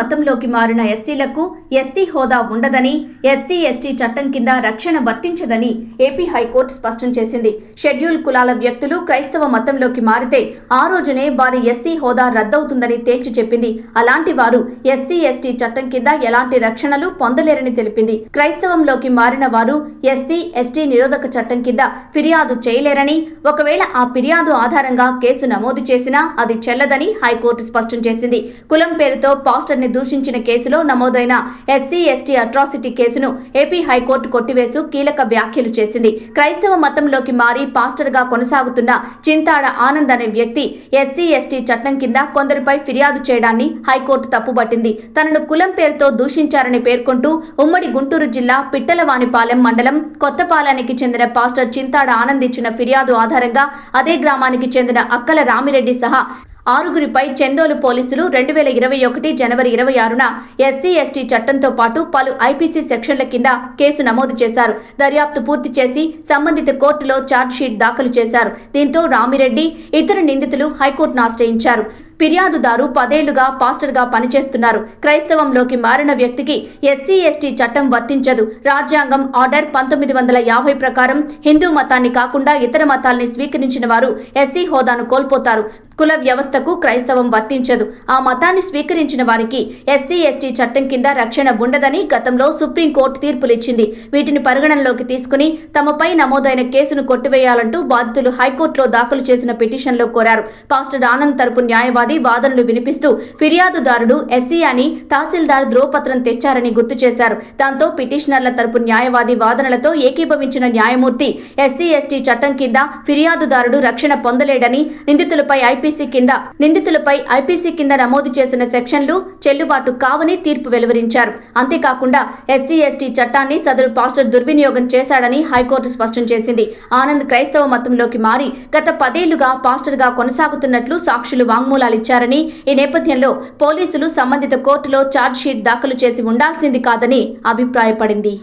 మతంలోకి మారిన ఎస్సీలకు ఎస్సీ హోదా ఉండదని, ఎస్సీ ఎస్టీ చట్టం కింద రక్షణ వర్తించదని ఏపీ హైకోర్టు స్పష్టం చేసింది. షెడ్యూల్ కులాల వ్యక్తులు క్రైస్తవ మతంలోకి మారితే ఆ రోజునే వారి ఎస్సీ హోదా రద్దవుతుందని తేల్చి చెప్పింది. అలాంటి వారు ఎస్సీ ఎస్టీ చట్టం కింద ఎలాంటి రక్షణలు పొందలేరని తెలిపింది. క్రైస్తవంలోకి మారిన వారు ఎస్సీ ఎస్టీ నిరోధక చట్టం కింద ఫిర్యాదు చేయలేరని, ఒకవేళ ఆ ఫిర్యాదు ఆధారంగా కేసు నమోదు చేసినా అది చెల్లదని హైకోర్టు స్పష్టం చేసింది. కులం పేరుతో పాస్టర్ ని దూషించిన కేసులో నమోదైన ఎస్సీ ఎస్టీ అట్రాసిటీ కేసును ఏపీ హైకోర్టు కొట్టివేస్తూ కీలక వ్యాఖ్యలు చేసింది. క్రైస్తవ మతంలోకి మారి పాస్టర్ గా కొనసాగుతున్న చింతాడ ఆనంద్ అనే వ్యక్తి ఎస్సీ ఎస్టీ చట్టం కింద కొందరిపై ఫిర్యాదు చేయడాన్ని హైకోర్టు తప్పుబట్టింది. తనను కులం పేరుతో దూషించారని పేర్కొంటూ ఉమ్మడి గుంటూరు జిల్లా పిట్టలవానిపాలెం మండలం కొత్తపాలెనికి చెందిన పాస్టర్ చింతాడ ఆనంద్ ఇచ్చిన ఫిర్యాదు ఆధారంగా అదే గ్రామానికి చెందిన అక్కల రామిరెడ్డి సహా 6గురిపై చెందోలు పోలీసులు 2021 జనవరి 26న ఎస్సీ ఎస్టీ చట్టంతో పాటు పలు ఐపీసీ సెక్షన్ల కింద కేసు నమోదు చేశారు. దర్యాప్తు పూర్తి చేసి సంబంధిత కోర్టులో ఛార్జ్షీట్ దాఖలు చేశారు. దీంతో రామిరెడ్డి, ఇతర నిందితులు హైకోర్టును ఆశ్రయించారు. ఫిర్యాదుదారు 10 ఏళ్లుగా పాస్టర్గా పనిచేస్తున్నారు. క్రైస్తవంలోకి మారిన వ్యక్తికి ఎస్సీ ఎస్టీ చట్టం వర్తించదు. రాజ్యాంగం ఆర్డర్ 1950 ప్రకారం హిందూ మతాన్ని కాకుండా ఇతర మతాల్ని స్వీకరించిన వారు ఎస్సీ హోదాను కోల్పోతారు. కుల వ్యవస్థకు క్రైస్తవం వర్తించదు. ఆ మతాన్ని స్వీకరించిన వారికి ఎస్సీ ఎస్టీ చట్టం కింద రక్షణ ఉండదని గతంలో సుప్రీంకోర్టు తీర్పులిచ్చింది. వీటిని పరిగణనలోకి తీసుకుని తమపై నమోదైన కేసును కొట్టివేయాలంటూ బాధితులు హైకోర్టులో దాఖలు చేసిన పిటిషన్లో కోరారు. పాస్టర్ ఆనంద్ తరపు న్యాయవాది వాదనలు వినిపిస్తూ ఫిర్యాదుదారుడు ఎస్సీ అని తహసీల్దార్ ధ్రువపత్రం తెచ్చారని గుర్తు చేశారు. దాంతో పిటిషనర్ల తరపు న్యాయవాది వాదనలతో ఏకీభవించిన న్యాయమూర్తి ఎస్సీ ఎస్టీ చట్టం కింద ఫిర్యాదుదారుడు రక్షణ పొందలేడని, నిందితులపై ఐపీసీ కింద నమోదు చేసిన సెక్షన్లు చెల్లుబాటు కావని తీర్పు వెలువరించారు. అంతేకాకుండా ఎస్సీ ఎస్టీ చట్టాన్ని సదరు పాస్టర్ దుర్వినియోగం చేశాడని హైకోర్టు స్పష్టం చేసింది. ఆనంద్ క్రైస్తవ మతంలోకి మారి గత 10 ఏళ్లుగా పాస్టర్గా కొనసాగుతున్నట్లు సాక్షులు వాంగ్మూలాలిచ్చారని, ఈ నేపథ్యంలో పోలీసులు సంబంధిత కోర్టులో ఛార్జ్షీట్ దాఖలు చేసి ఉండాల్సింది కాదని అభిప్రాయపడింది.